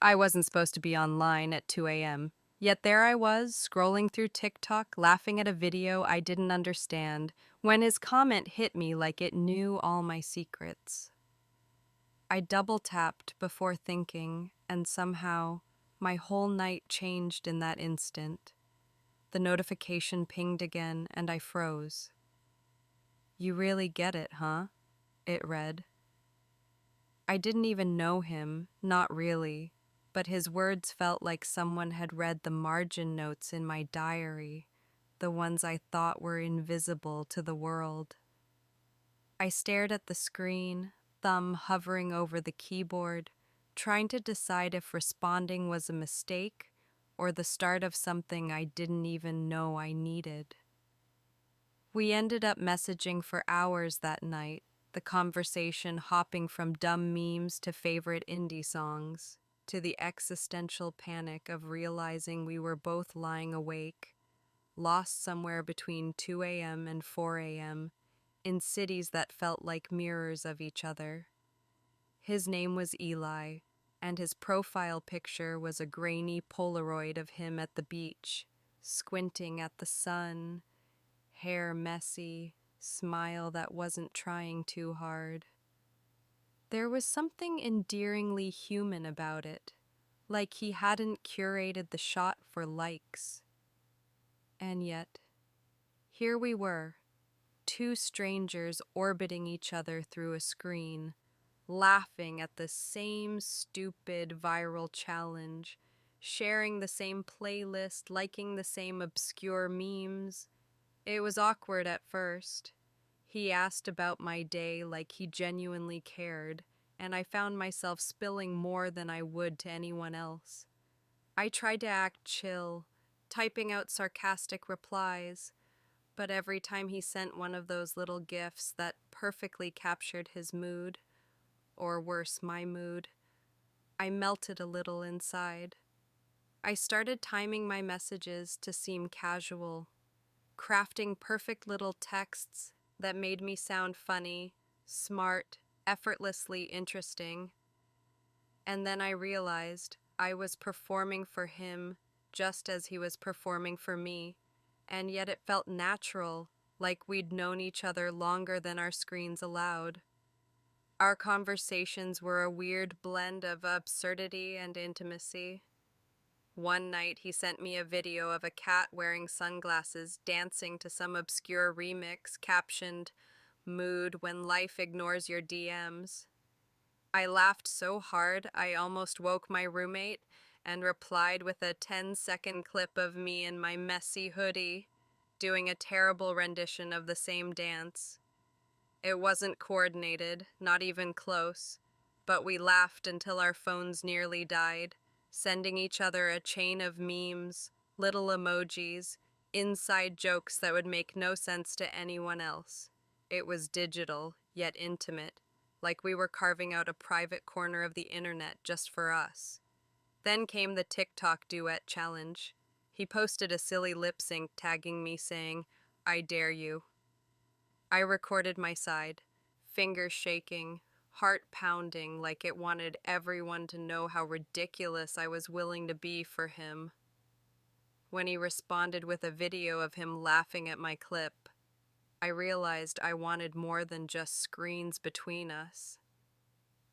I wasn't supposed to be online at 2 a.m. Yet there I was, scrolling through TikTok, laughing at a video I didn't understand, when his comment hit me like it knew all my secrets. I double tapped before thinking, and somehow my whole night changed in that instant. The notification pinged again, and I froze. "You really get it, huh?" it read. I didn't even know him, not really, but his words felt like someone had read the margin notes in my diary, the ones I thought were invisible to the world. I stared at the screen, thumb hovering over the keyboard, trying to decide if responding was a mistake or the start of something I didn't even know I needed. We ended up messaging for hours that night, the conversation hopping from dumb memes to favorite indie songs, to the existential panic of realizing we were both lying awake, lost somewhere between 2 a.m. and 4 a.m., in cities that felt like mirrors of each other. His name was Eli, and his profile picture was a grainy Polaroid of him at the beach, squinting at the sun, hair messy, smile that wasn't trying too hard. There was something endearingly human about it, like he hadn't curated the shot for likes. And yet, here we were, two strangers orbiting each other through a screen, laughing at the same stupid viral challenge, sharing the same playlist, liking the same obscure memes. It was awkward at first. He asked about my day like he genuinely cared, and I found myself spilling more than I would to anyone else. I tried to act chill, typing out sarcastic replies, but every time he sent one of those little gifs that perfectly captured his mood, or worse, my mood, I melted a little inside. I started timing my messages to seem casual, crafting perfect little texts that made me sound funny, smart, effortlessly interesting. And then I realized I was performing for him just as he was performing for me, and yet it felt natural, like we'd known each other longer than our screens allowed. Our conversations were a weird blend of absurdity and intimacy. One night he sent me a video of a cat wearing sunglasses dancing to some obscure remix captioned, "Mood when life ignores your DMs." I laughed so hard I almost woke my roommate and replied with a 10-second clip of me in my messy hoodie, doing a terrible rendition of the same dance. It wasn't coordinated, not even close, but we laughed until our phones nearly died, sending each other a chain of memes, little emojis, inside jokes that would make no sense to anyone else. It was digital, yet intimate, like we were carving out a private corner of the internet just for us. Then came the TikTok duet challenge. He posted a silly lip sync tagging me saying, "I dare you." I recorded my side, fingers shaking, heart pounding like it wanted everyone to know how ridiculous I was willing to be for him. When he responded with a video of him laughing at my clip, I realized I wanted more than just screens between us.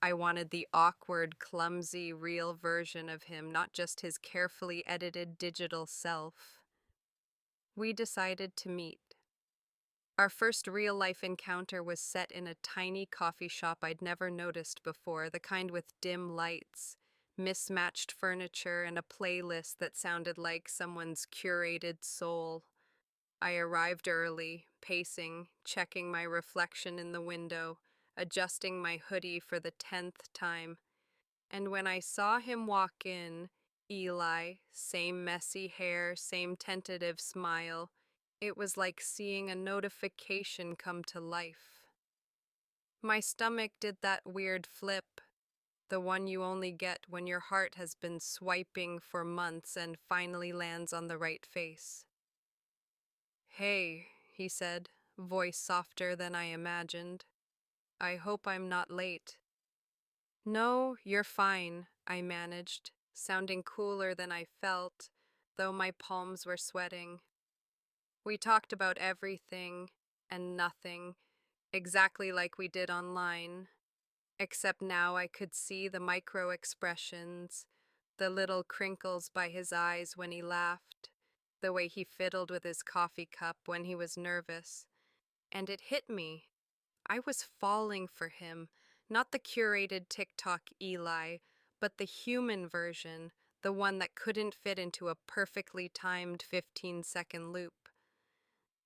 I wanted the awkward, clumsy, real version of him, not just his carefully edited digital self. We decided to meet. Our first real-life encounter was set in a tiny coffee shop I'd never noticed before, the kind with dim lights, mismatched furniture, and a playlist that sounded like someone's curated soul. I arrived early, pacing, checking my reflection in the window, adjusting my hoodie for the 10th time. And when I saw him walk in, Eli, same messy hair, same tentative smile, it was like seeing a notification come to life. My stomach did that weird flip, the one you only get when your heart has been swiping for months and finally lands on the right face. "Hey," he said, voice softer than I imagined. "I hope I'm not late." "No, you're fine," I managed, sounding cooler than I felt, though my palms were sweating. We talked about everything and nothing, exactly like we did online, except now I could see the micro expressions, the little crinkles by his eyes when he laughed, the way he fiddled with his coffee cup when he was nervous. And it hit me. I was falling for him, not the curated TikTok Eli, but the human version, the one that couldn't fit into a perfectly timed 15-second loop.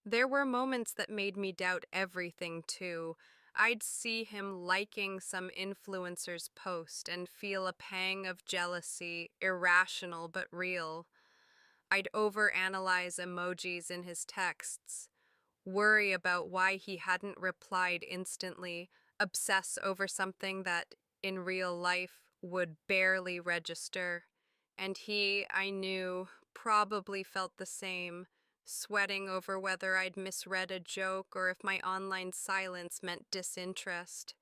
There were moments that made me doubt everything, too. I'd see him liking some influencer's post and feel a pang of jealousy, irrational but real. I'd overanalyze emojis in his texts, worry about why he hadn't replied instantly, obsess over something that, in real life, would barely register. And he, I knew, probably felt the same, sweating over whether I'd misread a joke or if my online silence meant disinterest.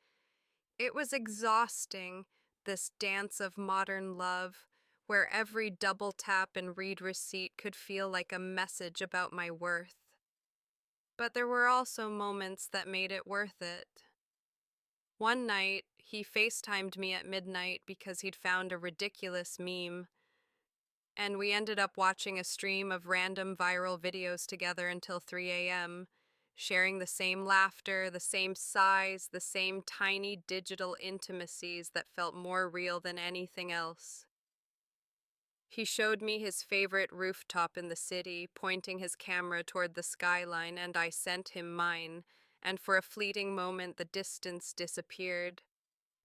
It was exhausting, this dance of modern love, where every double tap and read receipt could feel like a message about my worth. But there were also moments that made it worth it. One night, he FaceTimed me at midnight because he'd found a ridiculous meme, and we ended up watching a stream of random viral videos together until 3 a.m., sharing the same laughter, the same sighs, the same tiny digital intimacies that felt more real than anything else. He showed me his favorite rooftop in the city, pointing his camera toward the skyline, and I sent him mine, and for a fleeting moment the distance disappeared.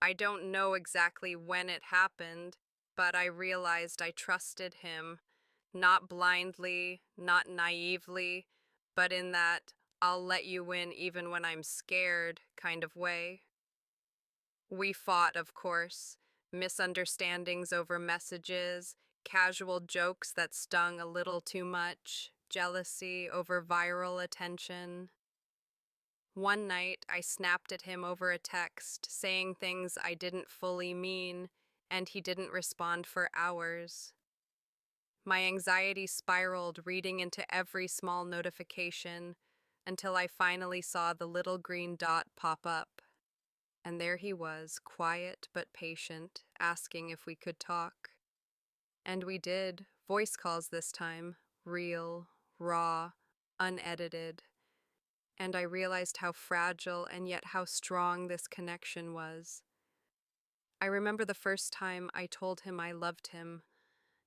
I don't know exactly when it happened, but I realized I trusted him, not blindly, not naively, but in that I'll let you in even when I'm scared kind of way. We fought, of course, misunderstandings over messages, casual jokes that stung a little too much, jealousy over viral attention. One night, I snapped at him over a text, saying things I didn't fully mean, and he didn't respond for hours. My anxiety spiraled, reading into every small notification, until I finally saw the little green dot pop up. And there he was, quiet but patient, asking if we could talk. And we did, voice calls this time, real, raw, unedited. And I realized how fragile and yet how strong this connection was. I remember the first time I told him I loved him,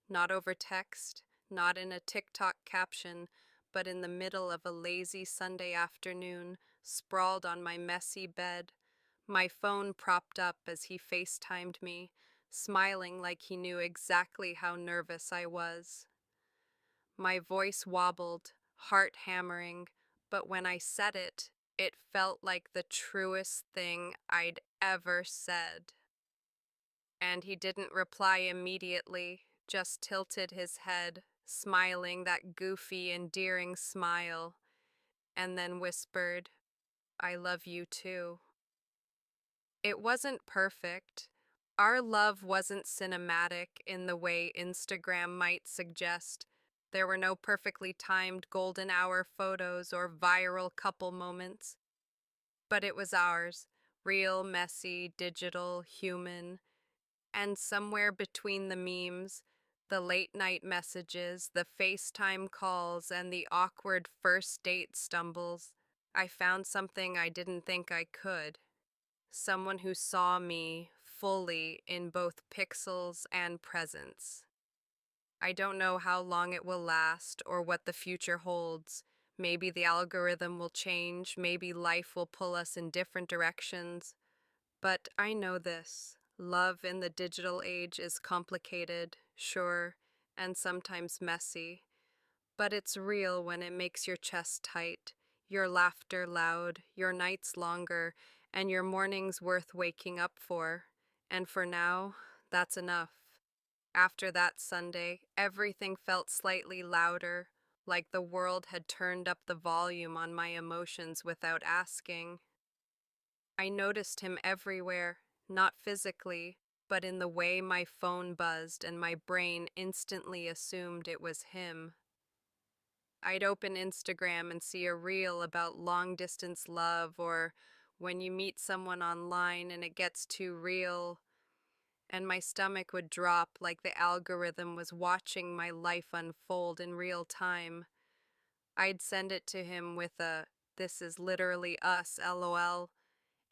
not over text, not in a TikTok caption, but in the middle of a lazy Sunday afternoon, sprawled on my messy bed, my phone propped up as he FaceTimed me, smiling like he knew exactly how nervous I was. My voice wobbled, heart hammering, but when I said it, it felt like the truest thing I'd ever said. And he didn't reply immediately, just tilted his head, smiling that goofy, endearing smile, and then whispered, "I love you too." It wasn't perfect. Our love wasn't cinematic in the way Instagram might suggest. There were no perfectly timed golden hour photos or viral couple moments. But it was ours, real, messy, digital, human. And somewhere between the memes, the late night messages, the FaceTime calls, and the awkward first date stumbles, I found something I didn't think I could. Someone who saw me fully in both pixels and presence. I don't know how long it will last or what the future holds. Maybe the algorithm will change, maybe life will pull us in different directions. But I know this. Love in the digital age is complicated, sure, and sometimes messy. But it's real when it makes your chest tight, your laughter loud, your nights longer, and your mornings worth waking up for. And for now, that's enough. After that Sunday, everything felt slightly louder, like the world had turned up the volume on my emotions without asking. I noticed him everywhere, not physically, but in the way my phone buzzed and my brain instantly assumed it was him. I'd open Instagram and see a reel about long distance love or when you meet someone online and it gets too real, and my stomach would drop like the algorithm was watching my life unfold in real time. I'd send it to him with a, "This is literally us, LOL,"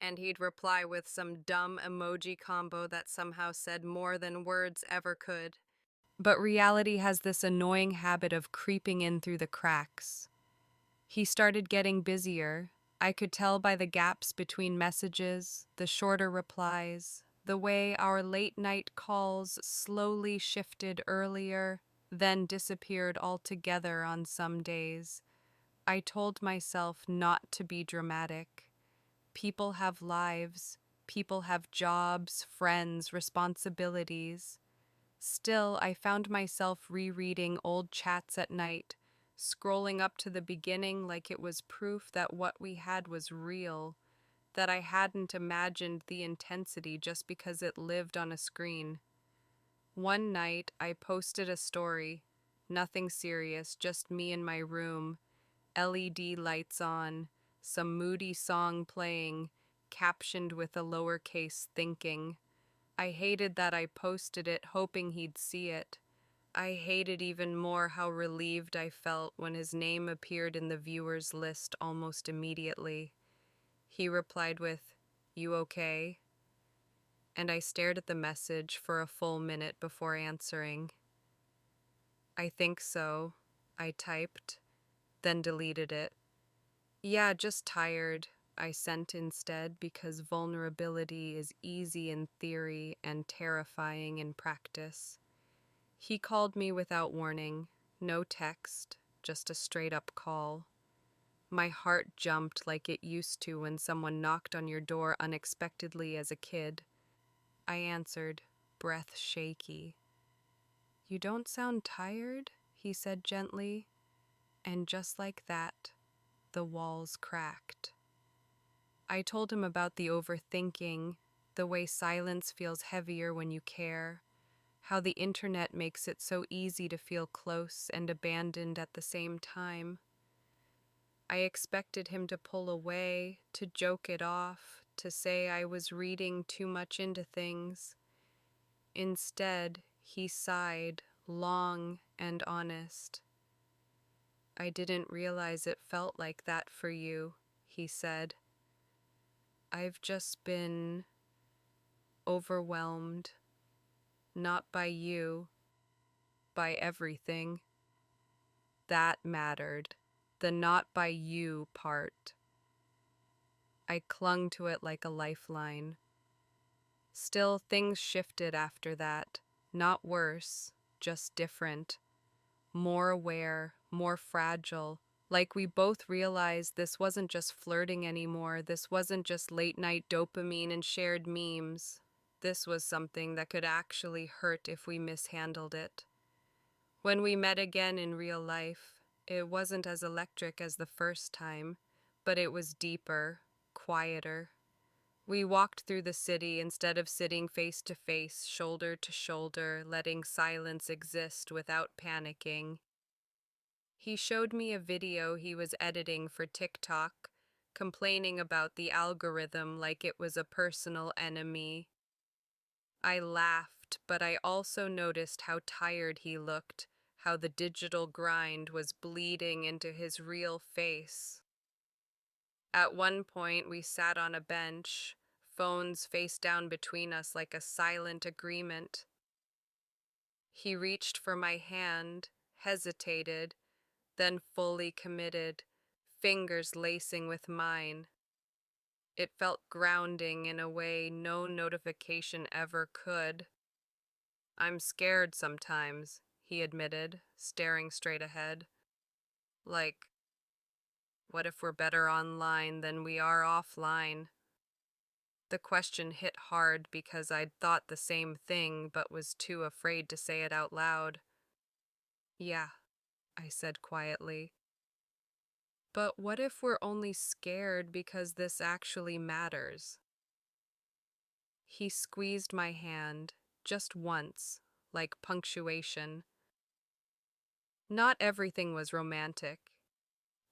and he'd reply with some dumb emoji combo that somehow said more than words ever could. But reality has this annoying habit of creeping in through the cracks. He started getting busier. I could tell by the gaps between messages, the shorter replies, the way our late night calls slowly shifted earlier, then disappeared altogether on some days. I told myself not to be dramatic. People have lives, people have jobs, friends, responsibilities. Still, I found myself rereading old chats at night, scrolling up to the beginning like it was proof that what we had was real, that I hadn't imagined the intensity just because it lived on a screen. One night, I posted a story, nothing serious, just me in my room, LED lights on, some moody song playing, captioned with a lowercase thinking. I hated that I posted it hoping he'd see it. I hated even more how relieved I felt when his name appeared in the viewers list almost immediately. He replied with, "You okay?" And I stared at the message for a full minute before answering. "I think so," I typed, then deleted it. "Yeah, just tired," I sent instead because vulnerability is easy in theory and terrifying in practice. He called me without warning, no text, just a straight up call. My heart jumped like it used to when someone knocked on your door unexpectedly as a kid. I answered, breath shaky. "You don't sound tired," he said gently, and just like that, the walls cracked. I told him about the overthinking, the way silence feels heavier when you care, how the internet makes it so easy to feel close and abandoned at the same time. I expected him to pull away, to joke it off, to say I was reading too much into things. Instead, he sighed, long and honest. "I didn't realize it felt like that for you," he said. "I've just been overwhelmed, not by you, by everything." That mattered, the "not by you" part. I clung to it like a lifeline. Still, things shifted after that, not worse, just different. More aware, more fragile, like we both realized this wasn't just flirting anymore, this wasn't just late night dopamine and shared memes. This was something that could actually hurt if we mishandled it. When we met again in real life, it wasn't as electric as the first time, but it was deeper, quieter. We walked through the city instead of sitting face to face, shoulder to shoulder, letting silence exist without panicking. He showed me a video he was editing for TikTok, complaining about the algorithm like it was a personal enemy. I laughed, but I also noticed how tired he looked, how the digital grind was bleeding into his real face. At one point, we sat on a bench, phones face down between us like a silent agreement. He reached for my hand, hesitated, then fully committed, fingers lacing with mine. It felt grounding in a way no notification ever could. "I'm scared sometimes," he admitted, staring straight ahead. Like, what if we're better online than we are offline? The question hit hard because I'd thought the same thing but was too afraid to say it out loud. "Yeah," I said quietly. "But what if we're only scared because this actually matters?" He squeezed my hand, just once, like punctuation. Not everything was romantic.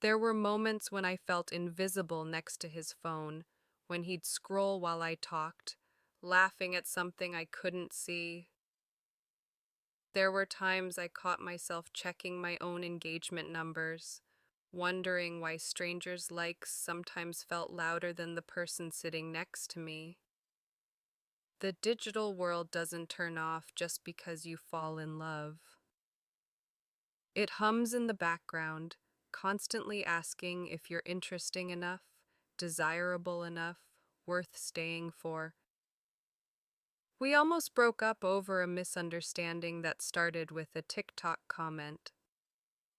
There were moments when I felt invisible next to his phone, when he'd scroll while I talked, laughing at something I couldn't see. There were times I caught myself checking my own engagement numbers, wondering why strangers' likes sometimes felt louder than the person sitting next to me. The digital world doesn't turn off just because you fall in love. It hums in the background, constantly asking if you're interesting enough, desirable enough, worth staying for. We almost broke up over a misunderstanding that started with a TikTok comment.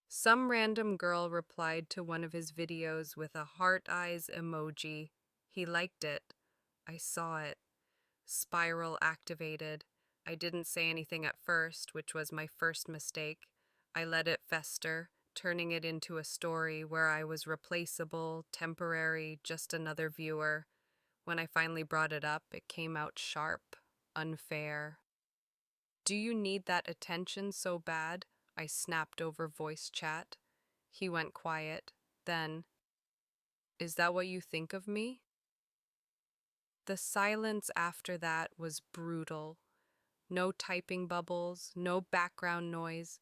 Some random girl replied to one of his videos with a heart eyes emoji. He liked it. I saw it. Spiral activated. I didn't say anything at first, which was my first mistake. I let it fester, turning it into a story where I was replaceable, temporary, just another viewer. When I finally brought it up, it came out sharp, unfair. Do you need that attention so bad? I snapped over voice chat. He went quiet. Then, is that what you think of me? The silence after that was brutal. No typing bubbles, no background noise,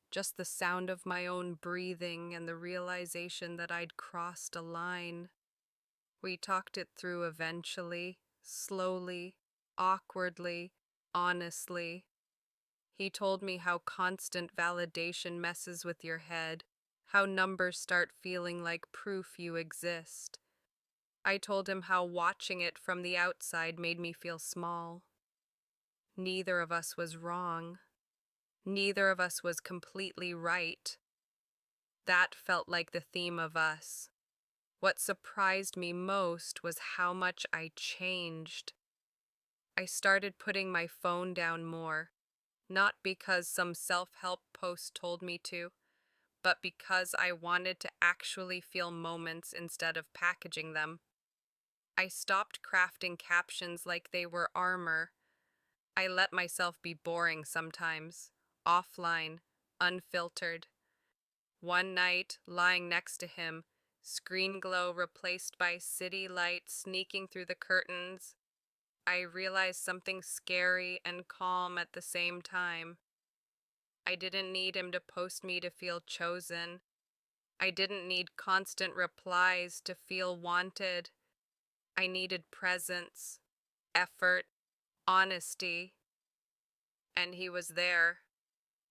just the sound of my own breathing and the realization that I'd crossed a line. We talked it through eventually, slowly, awkwardly, honestly. He told me how constant validation messes with your head, how numbers start feeling like proof you exist. I told him how watching it from the outside made me feel small. Neither of us was wrong. Neither of us was completely right. That felt like the theme of us. What surprised me most was how much I changed. I started putting my phone down more, not because some self-help post told me to, but because I wanted to actually feel moments instead of packaging them. I stopped crafting captions like they were armor. I let myself be boring sometimes, offline, unfiltered. One night, lying next to him, screen glow replaced by city light sneaking through the curtains, I realized something scary and calm at the same time. I didn't need him to post me to feel chosen. I didn't need constant replies to feel wanted. I needed presence, effort, honesty, and he was there.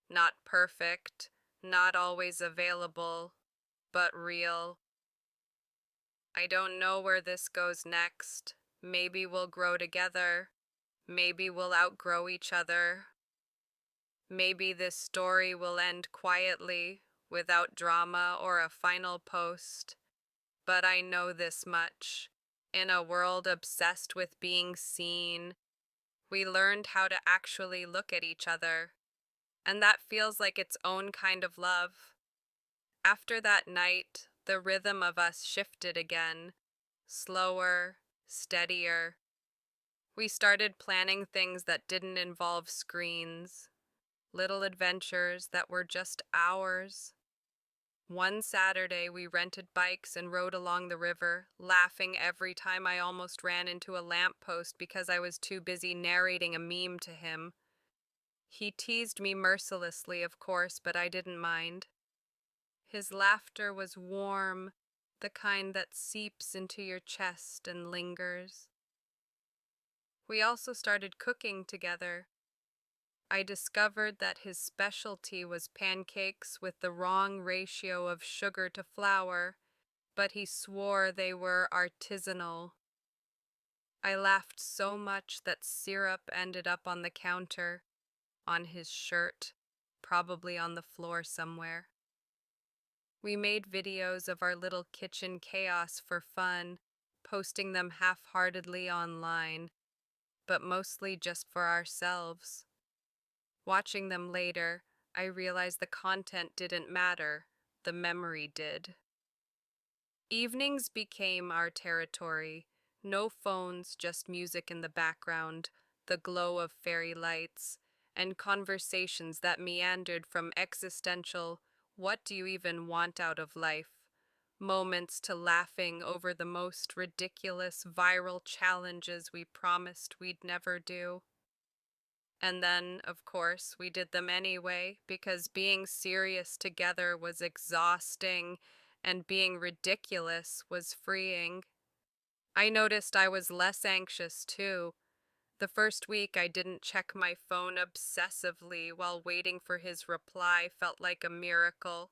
Not perfect, not always available, but real. I don't know where this goes next. Maybe we'll grow together. Maybe we'll outgrow each other. Maybe this story will end quietly, without drama or a final post. But I know this much. In a world obsessed with being seen, we learned how to actually look at each other. And that feels like its own kind of love. After that night, the rhythm of us shifted again, slower, steadier. We started planning things that didn't involve screens, little adventures that were just ours. One Saturday, we rented bikes and rode along the river, laughing every time I almost ran into a lamppost because I was too busy narrating a meme to him. He teased me mercilessly, of course, but I didn't mind. His laughter was warm, the kind that seeps into your chest and lingers. We also started cooking together. I discovered that his specialty was pancakes with the wrong ratio of sugar to flour, but he swore they were artisanal. I laughed so much that syrup ended up on the counter, on his shirt, probably on the floor somewhere. We made videos of our little kitchen chaos for fun, posting them half-heartedly online, but mostly just for ourselves. Watching them later, I realized the content didn't matter, the memory did. Evenings became our territory, No phones, just music in the background, the glow of fairy lights, and conversations that meandered from existential, what do you even want out of life? Moments to laughing over the most ridiculous viral challenges we promised we'd never do. And then, of course, we did them anyway because being serious together was exhausting and being ridiculous was freeing. I noticed I was less anxious too. The first week I didn't check my phone obsessively while waiting for his reply felt like a miracle.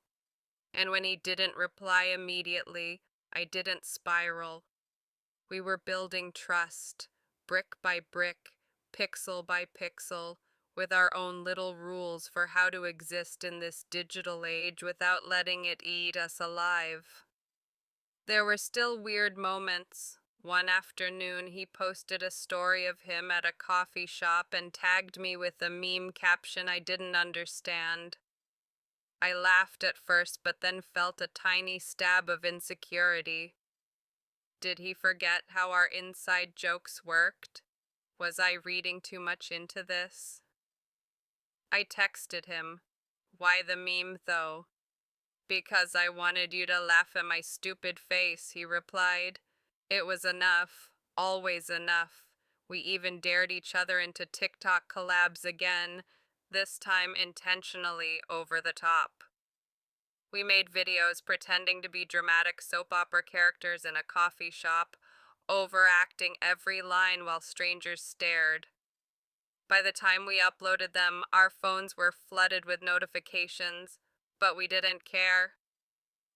And when he didn't reply immediately, I didn't spiral. We were building trust, brick by brick, pixel by pixel, with our own little rules for how to exist in this digital age without letting it eat us alive. There were still weird moments. One afternoon, he posted a story of him at a coffee shop and tagged me with a meme caption I didn't understand. I laughed at first, but then felt a tiny stab of insecurity. Did he forget how our inside jokes worked? Was I reading too much into this? I texted him. Why the meme, though? Because I wanted you to laugh at my stupid face, he replied. It was enough, always enough. We even dared each other into TikTok collabs again, this time intentionally over the top. We made videos pretending to be dramatic soap opera characters in a coffee shop, overacting every line while strangers stared. By the time we uploaded them, our phones were flooded with notifications, but we didn't care.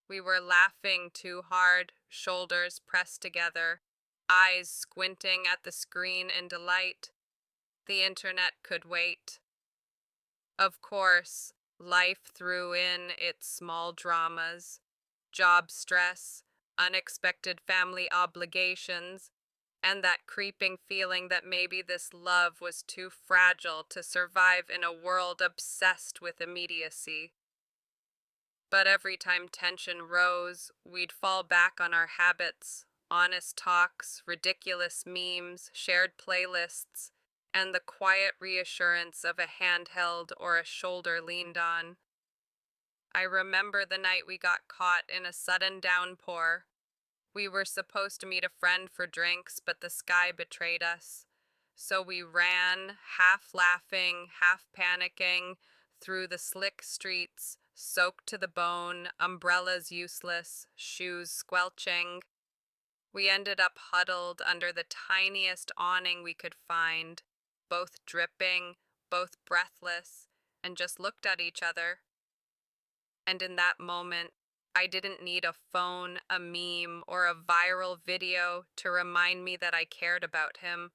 We were laughing too hard, shoulders pressed together, eyes squinting at the screen in delight. The internet could wait. Of course, life threw in its small dramas, job stress, unexpected family obligations, and that creeping feeling that maybe this love was too fragile to survive in a world obsessed with immediacy. But every time tension rose, we'd fall back on our habits, honest talks, ridiculous memes, shared playlists, and the quiet reassurance of a hand held or a shoulder leaned on. I remember the night we got caught in a sudden downpour. We were supposed to meet a friend for drinks, but the sky betrayed us. So we ran, half laughing, half panicking, through the slick streets, soaked to the bone, umbrellas useless, shoes squelching. We ended up huddled under the tiniest awning we could find, both dripping, both breathless, and just looked at each other. And in that moment, I didn't need a phone, a meme, or a viral video to remind me that I cared about him.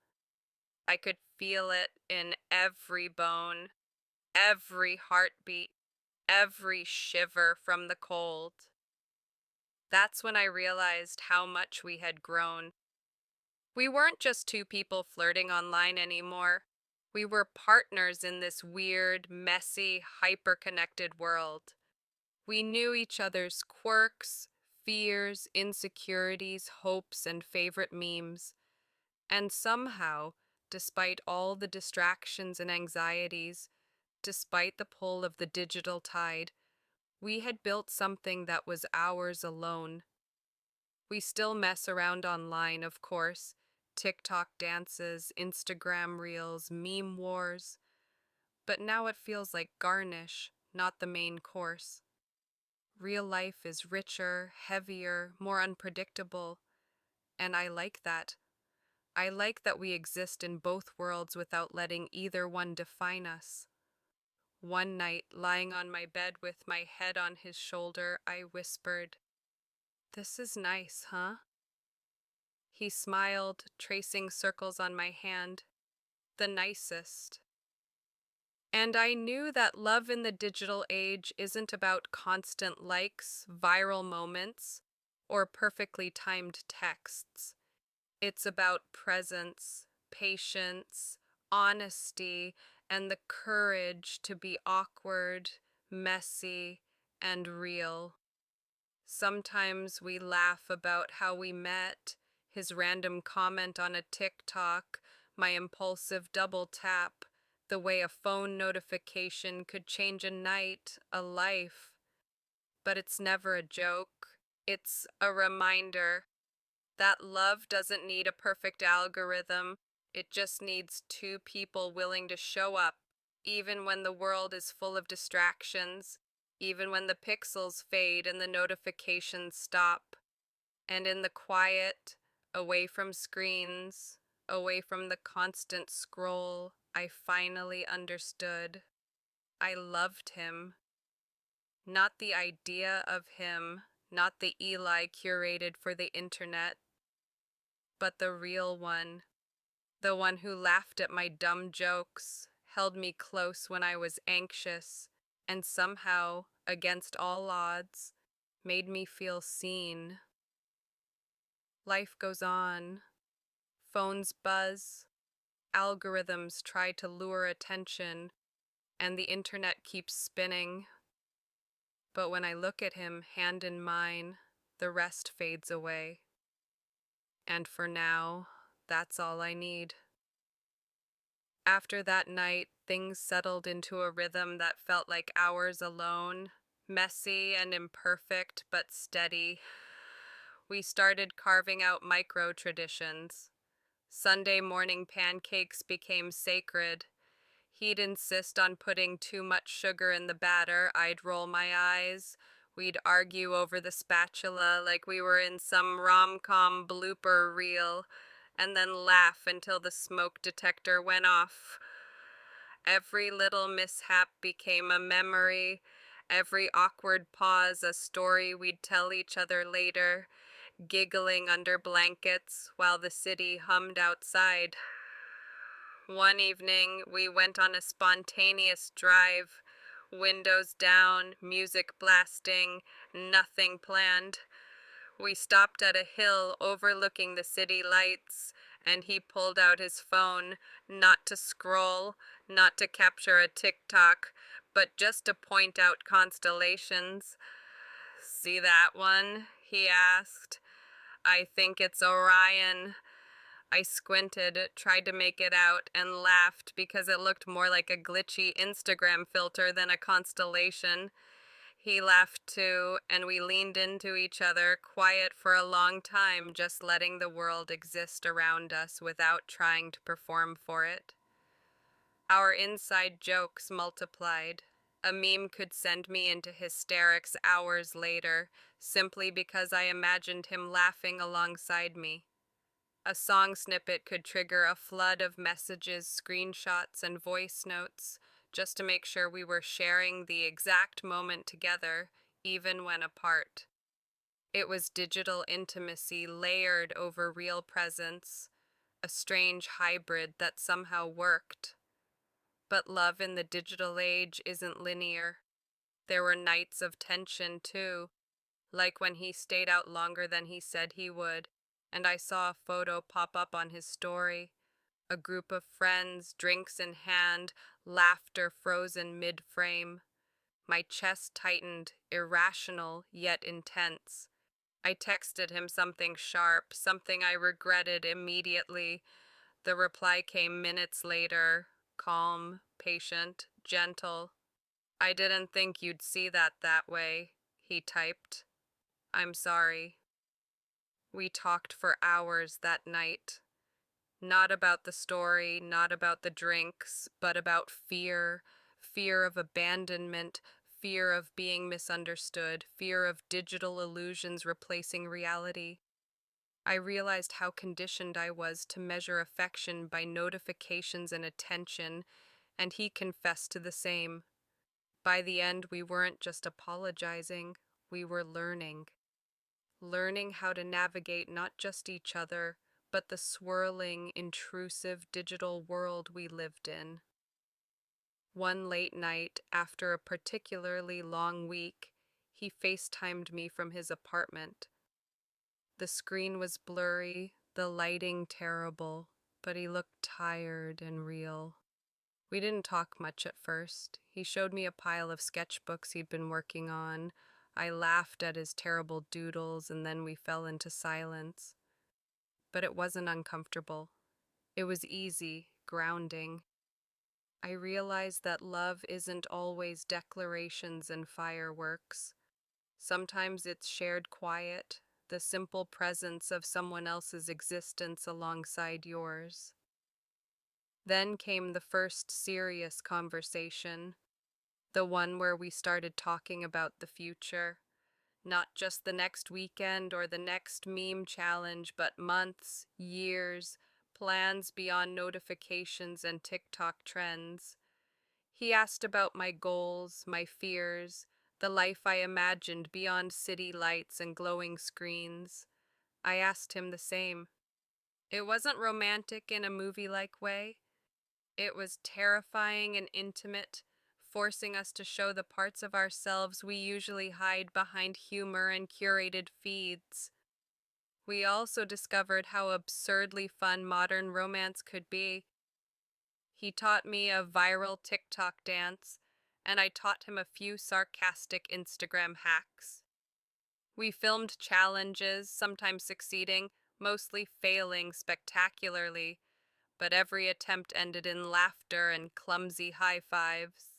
I could feel it in every bone, every heartbeat, every shiver from the cold. That's when I realized how much we had grown. We weren't just two people flirting online anymore. We were partners in this weird, messy, hyper-connected world. We knew each other's quirks, fears, insecurities, hopes, and favorite memes. And somehow, despite all the distractions and anxieties, despite the pull of the digital tide, we had built something that was ours alone. We still mess around online, of course. TikTok dances, Instagram reels, meme wars. But now it feels like garnish, not the main course. Real life is richer, heavier, more unpredictable, and I like that. I like that we exist in both worlds without letting either one define us. One night, lying on my bed with my head on his shoulder, I whispered, "This is nice, huh?" He smiled, tracing circles on my hand. The nicest. And I knew that love in the digital age isn't about constant likes, viral moments, or perfectly timed texts. It's about presence, patience, honesty, and the courage to be awkward, messy, and real. Sometimes we laugh about how we met, His random comment on a TikTok, my impulsive double tap, the way a phone notification could change a night, a life. But it's never a joke. It's a reminder that love doesn't need a perfect algorithm. It just needs two people willing to show up, even when the world is full of distractions, even when the pixels fade and the notifications stop. And in the quiet, away from screens, away from the constant scroll, I finally understood. I loved him. Not the idea of him, not the Eli curated for the internet, but the real one. The one who laughed at my dumb jokes, held me close when I was anxious, and somehow, against all odds, made me feel seen. Life goes on. Phones buzz. Algorithms try to lure attention, and the internet keeps spinning. But when I look at him, hand in mine, the rest fades away. And for now, that's all I need. After that night, things settled into a rhythm that felt like hours alone, messy and imperfect, but steady. We started carving out micro traditions. Sunday morning pancakes became sacred. He'd insist on putting too much sugar in the batter. I'd roll my eyes. We'd argue over the spatula like we were in some rom-com blooper reel, and then laugh until the smoke detector went off. Every little mishap became a memory, every awkward pause a story we'd tell each other later, giggling under blankets while the city hummed outside. One evening, we went on a spontaneous drive, windows down, music blasting, nothing planned. We stopped at a hill overlooking the city lights, and he pulled out his phone, not to scroll, not to capture a TikTok, but just to point out constellations. "See that one?" he asked. "I think it's Orion." I squinted, tried to make it out, and laughed because it looked more like a glitchy Instagram filter than a constellation. He laughed too, and we leaned into each other, quiet for a long time, just letting the world exist around us without trying to perform for it. Our inside jokes multiplied. A meme could send me into hysterics hours later, simply because I imagined him laughing alongside me. A song snippet could trigger a flood of messages, screenshots, and voice notes, just to make sure we were sharing the exact moment together, even when apart. It was digital intimacy layered over real presence, a strange hybrid that somehow worked. But love in the digital age isn't linear. There were nights of tension, too, like when he stayed out longer than he said he would, and I saw a photo pop up on his story. A group of friends, drinks in hand, laughter frozen mid-frame. My chest tightened, irrational yet intense. I texted him something sharp, something I regretted immediately. The reply came minutes later, calm, patient, gentle. "I didn't think you'd see that way," he typed. "I'm sorry." We talked for hours that night. Not about the story, not about the drinks, but about fear. Fear of abandonment, fear of being misunderstood, fear of digital illusions replacing reality. I realized how conditioned I was to measure affection by notifications and attention, and he confessed to the same. By the end, we weren't just apologizing, we were learning. Learning how to navigate not just each other, but the swirling, intrusive digital world we lived in. One late night, after a particularly long week, he FaceTimed me from his apartment. The screen was blurry, the lighting terrible, but he looked tired and real. We didn't talk much at first. He showed me a pile of sketchbooks he'd been working on. I laughed at his terrible doodles, and then we fell into silence. but it wasn't uncomfortable. It was easy, grounding. I realized that love isn't always declarations and fireworks. Sometimes it's shared quiet, the simple presence of someone else's existence alongside yours. Then came the first serious conversation, the one where we started talking about the future. Not just the next weekend or the next meme challenge, but months, years, plans beyond notifications and TikTok trends. He asked about my goals, my fears, the life I imagined beyond city lights and glowing screens. I asked him the same. It wasn't romantic in a movie-like way. It was terrifying and intimate, forcing us to show the parts of ourselves we usually hide behind humor and curated feeds. We also discovered how absurdly fun modern romance could be. He taught me a viral TikTok dance, and I taught him a few sarcastic Instagram hacks. We filmed challenges, sometimes succeeding, mostly failing spectacularly, but every attempt ended in laughter and clumsy high fives.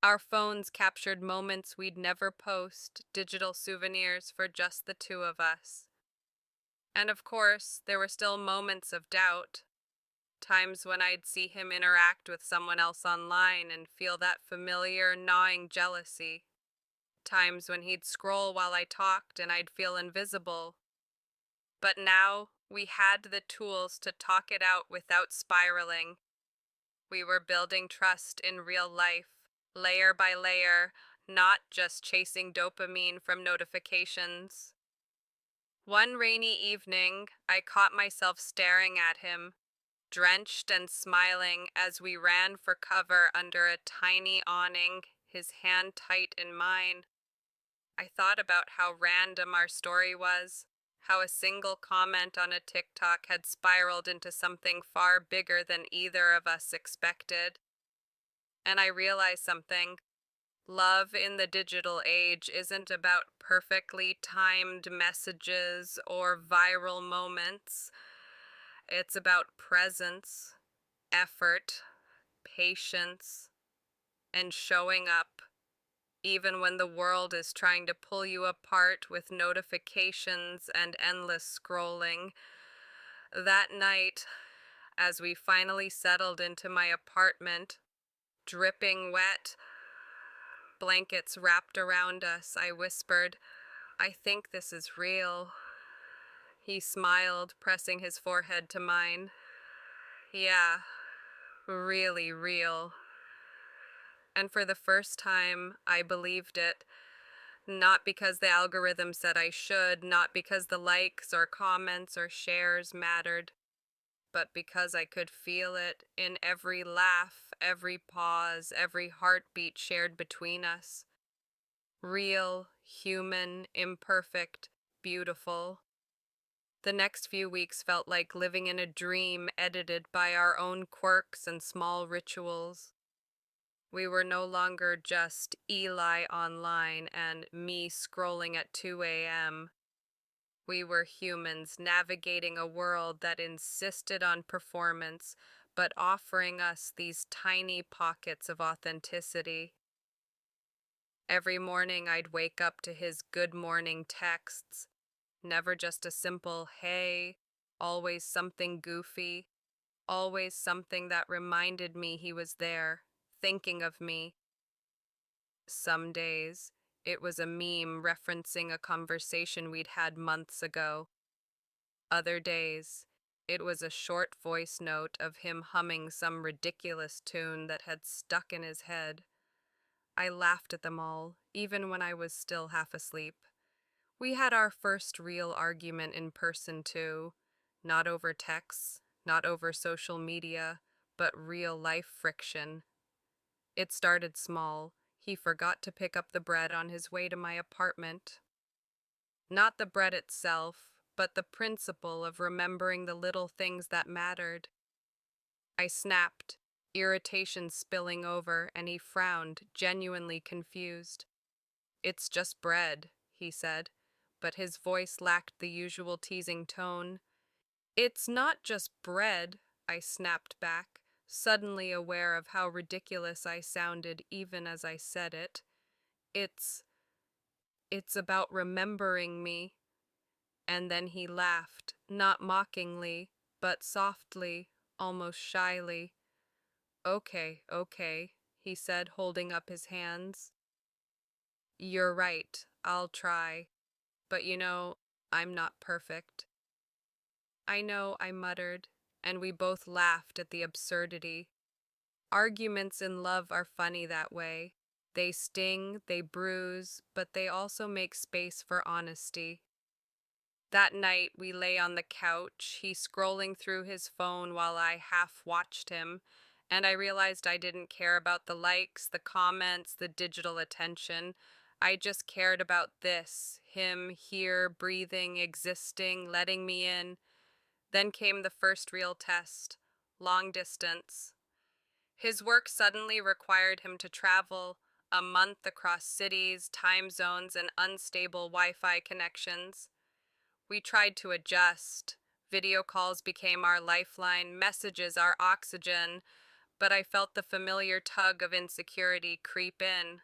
Our phones captured moments we'd never post, digital souvenirs for just the two of us. And of course, there were still moments of doubt. Times when I'd see him interact with someone else online and feel that familiar, gnawing jealousy. Times when he'd scroll while I talked and I'd feel invisible. But now, we had the tools to talk it out without spiraling. We were building trust in real life, layer by layer, not just chasing dopamine from notifications. One rainy evening, I caught myself staring at him, drenched and smiling as we ran for cover under a tiny awning, his hand tight in mine. I thought about how random our story was, how a single comment on a TikTok had spiraled into something far bigger than either of us expected. And I realized something. Love in the digital age isn't about perfectly timed messages or viral moments. It's about presence, effort, patience, and showing up, even when the world is trying to pull you apart with notifications and endless scrolling. That night, as we finally settled into my apartment, dripping wet, blankets wrapped around us, I whispered, "I think this is real." He smiled, pressing his forehead to mine. "Yeah, really real." And for the first time, I believed it. Not because the algorithm said I should, not because the likes or comments or shares mattered, but because I could feel it in every laugh, every pause, every heartbeat shared between us. Real, human, imperfect, beautiful. The next few weeks felt like living in a dream edited by our own quirks and small rituals. We were no longer just Eli online and me scrolling at 2 a.m. We were humans navigating a world that insisted on performance, but offering us these tiny pockets of authenticity. Every morning I'd wake up to his good morning texts, never just a simple hey, always something goofy, always something that reminded me he was there, thinking of me. Some days, it was a meme referencing a conversation we'd had months ago. Other days, it was a short voice note of him humming some ridiculous tune that had stuck in his head. I laughed at them all, even when I was still half asleep. We had our first real argument in person, too. Not over texts, not over social media, but real life friction. It started small. He forgot to pick up the bread on his way to my apartment. Not the bread itself, but the principle of remembering the little things that mattered. I snapped, irritation spilling over, and he frowned, genuinely confused. "It's just bread," he said, but his voice lacked the usual teasing tone. It's not just bread, I snapped back, suddenly aware of how ridiculous I sounded even as I said it. It's it's about remembering me. And then he laughed, not mockingly, but softly, almost shyly. Okay, okay, he said, holding up his hands. You're right, I'll try. But I'm not perfect. I know, I muttered, and we both laughed at the absurdity. Arguments in love are funny that way. They sting, they bruise, but they also make space for honesty. That night, we lay on the couch, he scrolling through his phone while I half watched him, and I realized I didn't care about the likes, the comments, the digital attention. I just cared about this, him here, breathing, existing, letting me in. Then came the first real test, long distance. His work suddenly required him to travel a month across cities, time zones, and unstable Wi-Fi connections. We tried to adjust. Video calls became our lifeline, messages our oxygen, but I felt the familiar tug of insecurity creep in.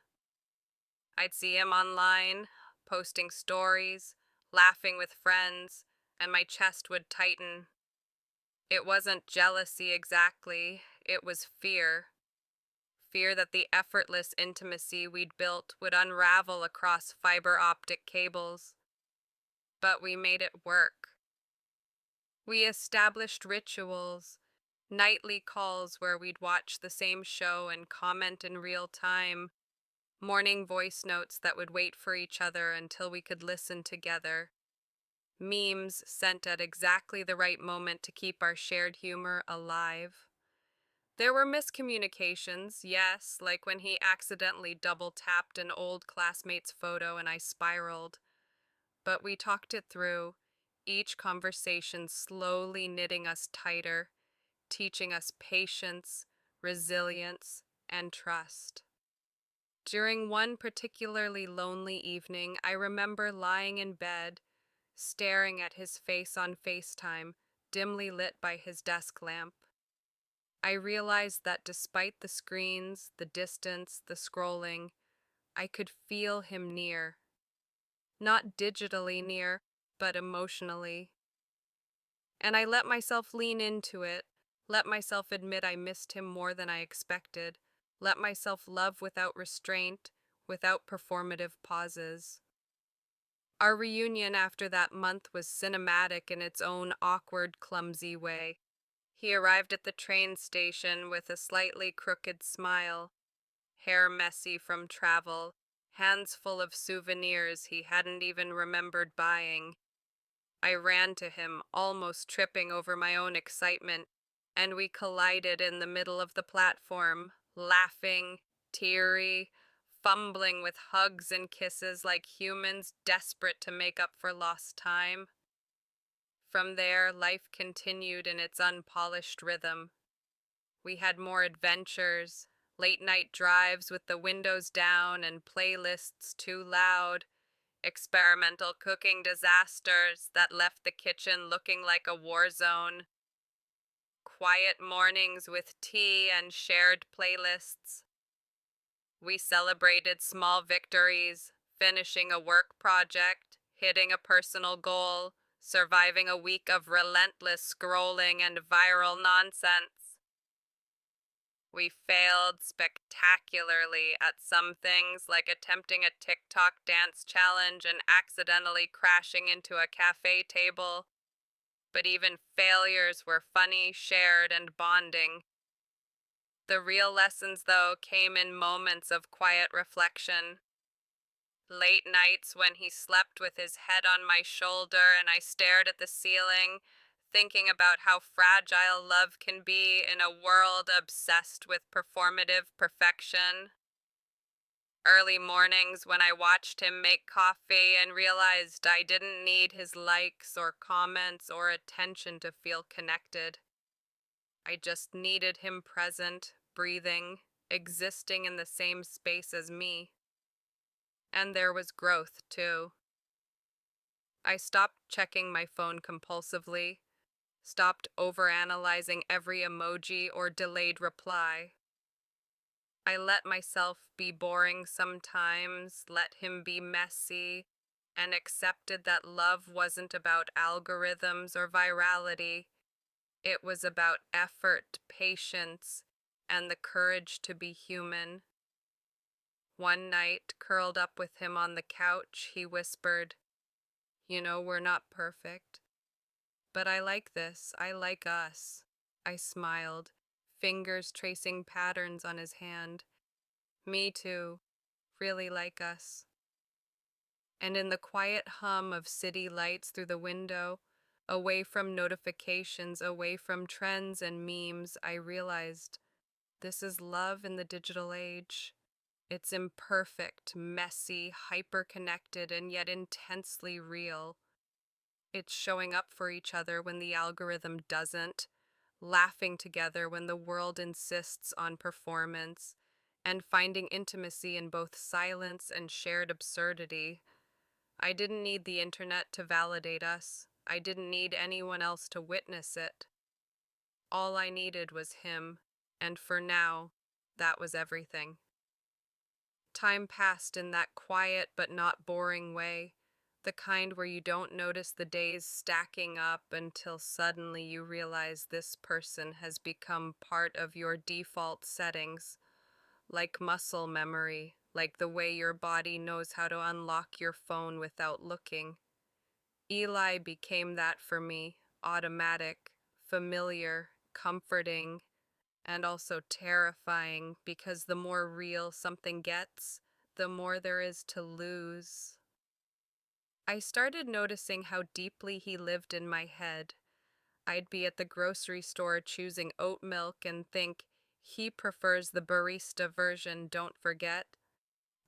I'd see him online, posting stories, laughing with friends, and my chest would tighten. It wasn't jealousy exactly, it was fear. Fear that the effortless intimacy we'd built would unravel across fiber optic cables. But we made it work. We established rituals, nightly calls where we'd watch the same show and comment in real time, morning voice notes that would wait for each other until we could listen together, memes sent at exactly the right moment to keep our shared humor alive. There were miscommunications, yes, like when he accidentally double tapped an old classmate's photo and I spiraled. But we talked it through, each conversation slowly knitting us tighter, teaching us patience, resilience, and trust. During one particularly lonely evening, I remember lying in bed, staring at his face on FaceTime, dimly lit by his desk lamp. I realized that despite the screens, the distance, the scrolling, I could feel him near. Not digitally near, but emotionally. And I let myself lean into it, let myself admit I missed him more than I expected, let myself love without restraint, without performative pauses. Our reunion after that month was cinematic in its own awkward, clumsy way. He arrived at the train station with a slightly crooked smile, hair messy from travel, hands full of souvenirs he hadn't even remembered buying. I ran to him, almost tripping over my own excitement, and we collided in the middle of the platform, laughing, teary, fumbling with hugs and kisses like humans desperate to make up for lost time. From there, life continued in its unpolished rhythm. We had more adventures, late night drives with the windows down and playlists too loud, experimental cooking disasters that left the kitchen looking like a war zone, quiet mornings with tea and shared playlists. We celebrated small victories, finishing a work project, hitting a personal goal, surviving a week of relentless scrolling and viral nonsense. We failed spectacularly at some things, like attempting a TikTok dance challenge and accidentally crashing into a cafe table. But even failures were funny, shared, and bonding. The real lessons, though, came in moments of quiet reflection. Late nights when he slept with his head on my shoulder and I stared at the ceiling, thinking about how fragile love can be in a world obsessed with performative perfection. Early mornings when I watched him make coffee and realized I didn't need his likes or comments or attention to feel connected. I just needed him present, breathing, existing in the same space as me. And there was growth, too. I stopped checking my phone compulsively, stopped overanalyzing every emoji or delayed reply. I let myself be boring sometimes, let him be messy, and accepted that love wasn't about algorithms or virality. It was about effort, patience, and the courage to be human. One night, curled up with him on the couch, he whispered, "You know, we're not perfect, but I like this. I like us." I smiled, fingers tracing patterns on his hand. "Me too. Really like us." And in the quiet hum of city lights through the window, away from notifications, away from trends and memes, I realized this is love in the digital age. It's imperfect, messy, hyper-connected, and yet intensely real. It's showing up for each other when the algorithm doesn't, laughing together when the world insists on performance, and finding intimacy in both silence and shared absurdity. I didn't need the internet to validate us. I didn't need anyone else to witness it. All I needed was him, and for now, that was everything. Time passed in that quiet but not boring way, the kind where you don't notice the days stacking up until suddenly you realize this person has become part of your default settings, like muscle memory, like the way your body knows how to unlock your phone without looking. Eli became that for me, automatic, familiar, comforting, and also terrifying because the more real something gets, the more there is to lose. I started noticing how deeply he lived in my head. I'd be at the grocery store choosing oat milk and think, he prefers the barista version, don't forget.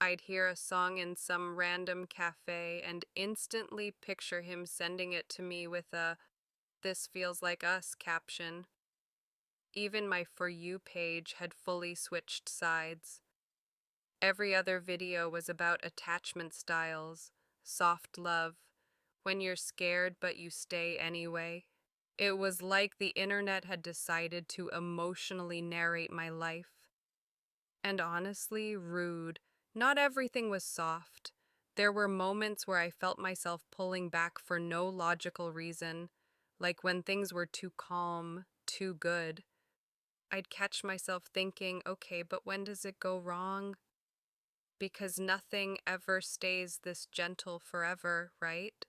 I'd hear a song in some random cafe and instantly picture him sending it to me with a "This feels like us" caption. Even my For You page had fully switched sides. Every other video was about attachment styles, soft love, when you're scared but you stay anyway. It was like the internet had decided to emotionally narrate my life. And honestly, rude. Not everything was soft. There were moments where I felt myself pulling back for no logical reason, like when things were too calm, too good. I'd catch myself thinking, okay, but when does it go wrong? Because nothing ever stays this gentle forever, right?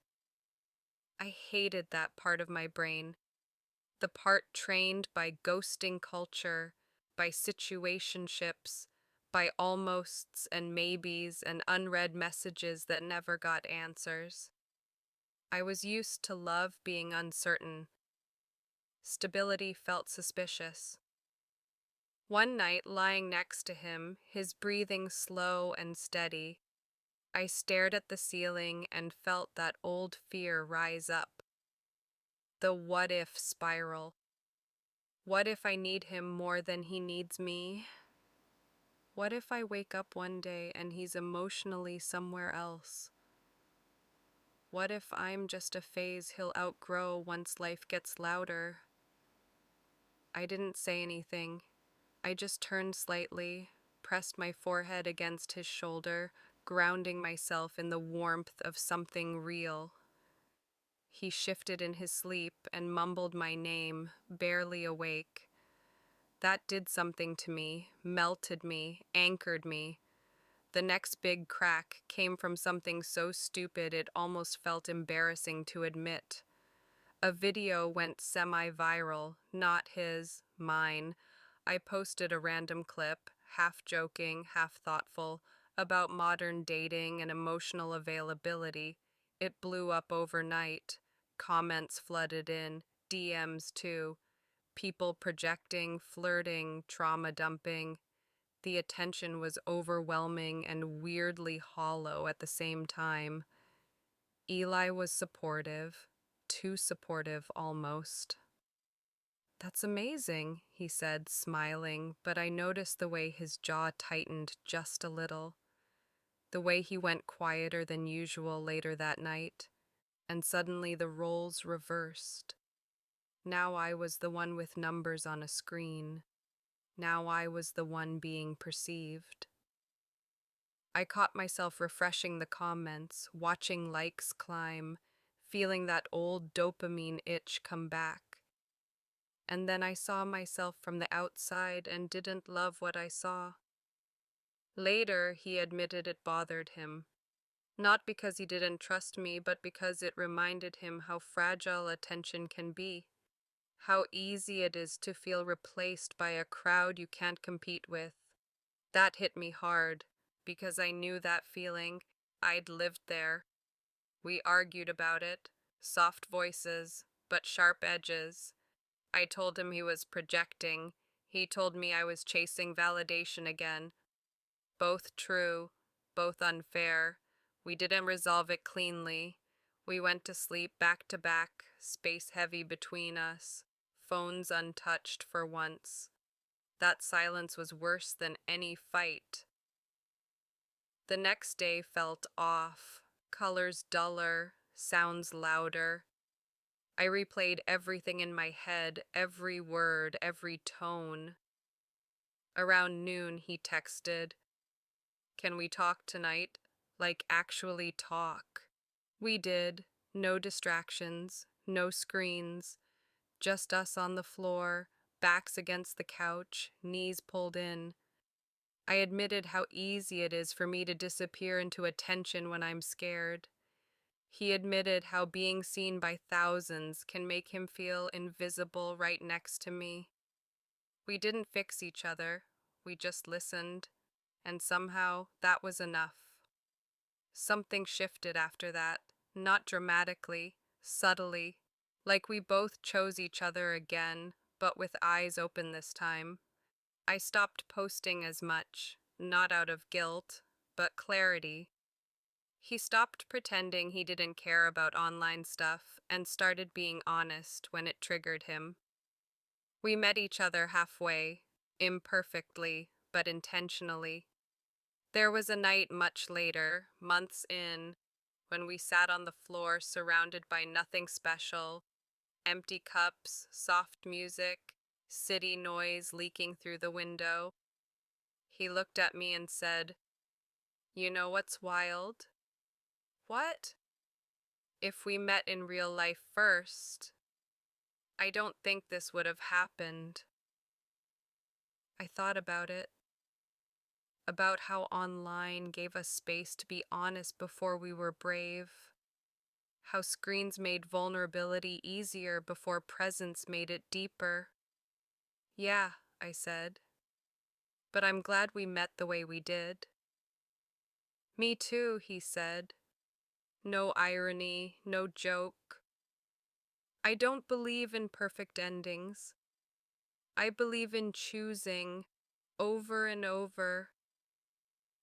I hated that part of my brain, the part trained by ghosting culture, by situationships, by almosts and maybes and unread messages that never got answers. I was used to love being uncertain. Stability felt suspicious. One night, lying next to him, his breathing slow and steady, I stared at the ceiling and felt that old fear rise up. The what if spiral. What if I need him more than he needs me? What if I wake up one day and he's emotionally somewhere else? What if I'm just a phase he'll outgrow once life gets louder? I didn't say anything. I just turned slightly, pressed my forehead against his shoulder, grounding myself in the warmth of something real. He shifted in his sleep and mumbled my name, barely awake. That did something to me, melted me, anchored me. The next big crack came from something so stupid it almost felt embarrassing to admit. A video went semi-viral, not his, mine. I posted a random clip, half joking, half thoughtful, about modern dating and emotional availability. It blew up overnight. Comments flooded in, DMs too. People projecting, flirting, trauma dumping. The attention was overwhelming and weirdly hollow at the same time. Eli was supportive, too supportive almost. "That's amazing," he said, smiling, but I noticed the way his jaw tightened just a little, the way he went quieter than usual later that night, and suddenly the roles reversed. Now I was the one with numbers on a screen. Now I was the one being perceived. I caught myself refreshing the comments, watching likes climb, feeling that old dopamine itch come back. And then I saw myself from the outside and didn't love what I saw. Later, he admitted it bothered him. Not because he didn't trust me, but because it reminded him how fragile attention can be. How easy it is to feel replaced by a crowd you can't compete with. That hit me hard, because I knew that feeling. I'd lived there. We argued about it, soft voices, but sharp edges. I told him he was projecting. He told me I was chasing validation again. Both true, both unfair. We didn't resolve it cleanly. We went to sleep back to back, space heavy between us, phones untouched for once. That silence was worse than any fight. The next day felt off, colors duller, sounds louder. I replayed everything in my head, every word, every tone. Around noon, he texted, "Can we talk tonight? Like, actually talk." We did. No distractions, no screens, just us on the floor, backs against the couch, knees pulled in. I admitted how easy it is for me to disappear into attention when I'm scared. He admitted how being seen by thousands can make him feel invisible right next to me. We didn't fix each other, we just listened, and somehow that was enough. Something shifted after that, not dramatically, subtly, like we both chose each other again, but with eyes open this time. I stopped posting as much, not out of guilt, but clarity. He stopped pretending he didn't care about online stuff and started being honest when it triggered him. We met each other halfway, imperfectly, but intentionally. There was a night much later, months in, when we sat on the floor surrounded by nothing special, empty cups, soft music, city noise leaking through the window. He looked at me and said, "You know what's wild?" "What?" "If we met in real life first, I don't think this would have happened." I thought about how online gave us space to be honest before we were brave, how screens made vulnerability easier before presence made it deeper. "Yeah," I said, "but I'm glad we met the way we did." "Me too," he said. No irony, no joke. I don't believe in perfect endings. I believe in choosing over and over.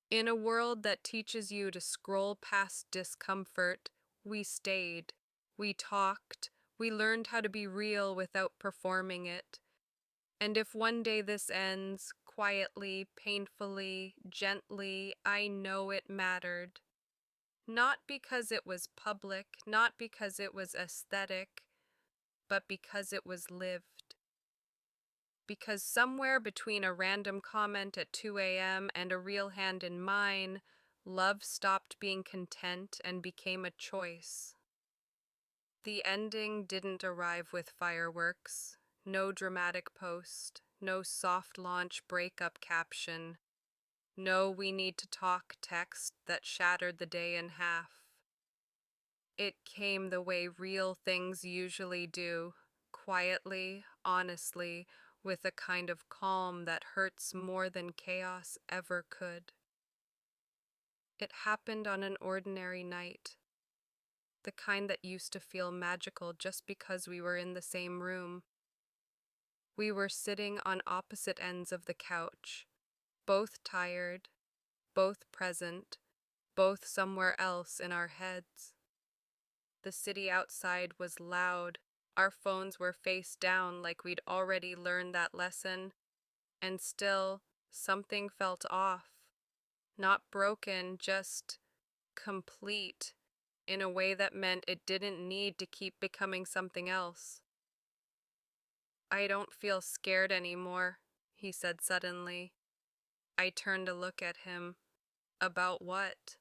In a world that teaches you to scroll past discomfort, we stayed, we talked, we learned how to be real without performing it. And if one day this ends, quietly, painfully, gently, I know it mattered. Not because it was public, not because it was aesthetic, but because it was lived. Because somewhere between a random comment at 2 a.m. and a real hand in mine, love stopped being content and became a choice. The ending didn't arrive with fireworks, no dramatic post, no soft launch breakup caption, no "we need to talk" text that shattered the day in half. It came the way real things usually do, quietly, honestly, with a kind of calm that hurts more than chaos ever could. It happened on an ordinary night, the kind that used to feel magical just because we were in the same room. We were sitting on opposite ends of the couch, both tired, both present, both somewhere else in our heads. The city outside was loud. Our phones were face down like we'd already learned that lesson. And still, something felt off. Not broken, just complete, in a way that meant it didn't need to keep becoming something else. I don't feel scared anymore, he said suddenly. I turned to look at him. About what?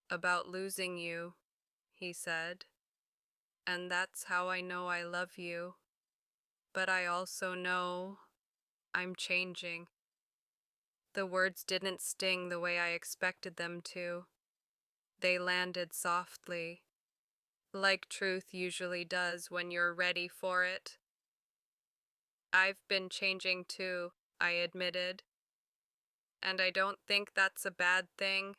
About losing you, he said. And that's how I know I love you. But I also know I'm changing. The words didn't sting the way I expected them to. They landed softly, like truth usually does when you're ready for it. I've been changing too, I admitted. And I don't think that's a bad thing.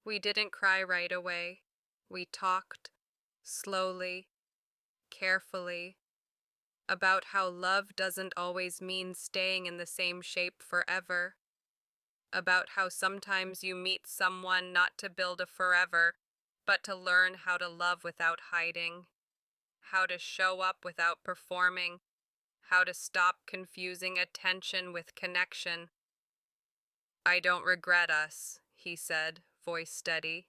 We didn't cry right away. We talked, slowly, carefully, about how love doesn't always mean staying in the same shape forever. About how sometimes you meet someone not to build a forever, but to learn how to love without hiding, how to show up without performing, how to stop confusing attention with connection. I don't regret us, he said, voice steady.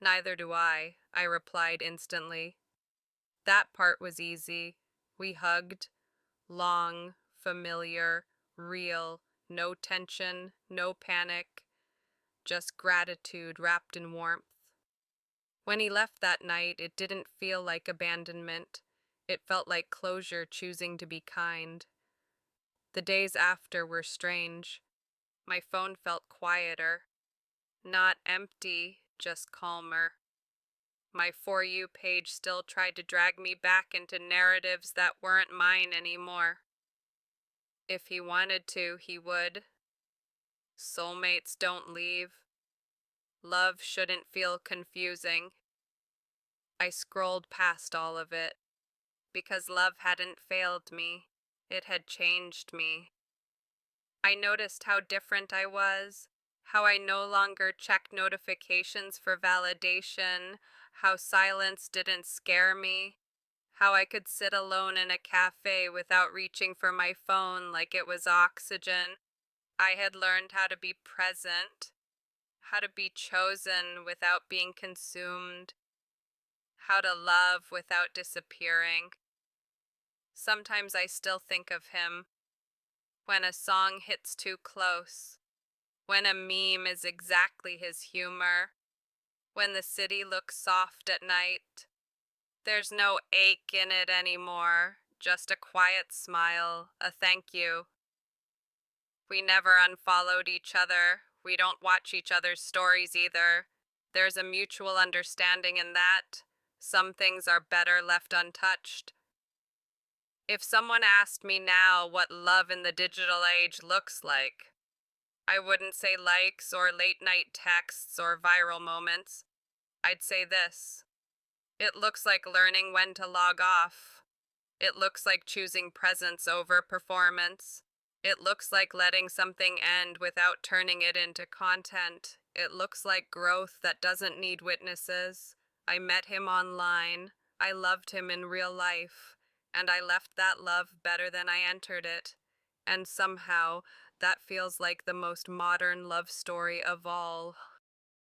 Neither do I replied instantly. That part was easy. We hugged, long, familiar, real, no tension, no panic, just gratitude wrapped in warmth. When he left that night, it didn't feel like abandonment. It felt like closure choosing to be kind. The days after were strange. My phone felt quieter. Not empty, just calmer. My For You page still tried to drag me back into narratives that weren't mine anymore. If he wanted to, he would. Soulmates don't leave. Love shouldn't feel confusing. I scrolled past all of it, because love hadn't failed me. It had changed me. I noticed how different I was, how I no longer checked notifications for validation, how silence didn't scare me, how I could sit alone in a cafe without reaching for my phone like it was oxygen. I had learned how to be present, how to be chosen without being consumed, how to love without disappearing. Sometimes I still think of him when a song hits too close, when a meme is exactly his humor, when the city looks soft at night. There's no ache in it anymore, just a quiet smile, a thank you. We never unfollowed each other. We don't watch each other's stories either. There's a mutual understanding in that. Some things are better left untouched. If someone asked me now what love in the digital age looks like, I wouldn't say likes or late night texts or viral moments. I'd say this. It looks like learning when to log off. It looks like choosing presence over performance. It looks like letting something end without turning it into content. It looks like growth that doesn't need witnesses. I met him online. I loved him in real life. And I left that love better than I entered it. And somehow, that feels like the most modern love story of all.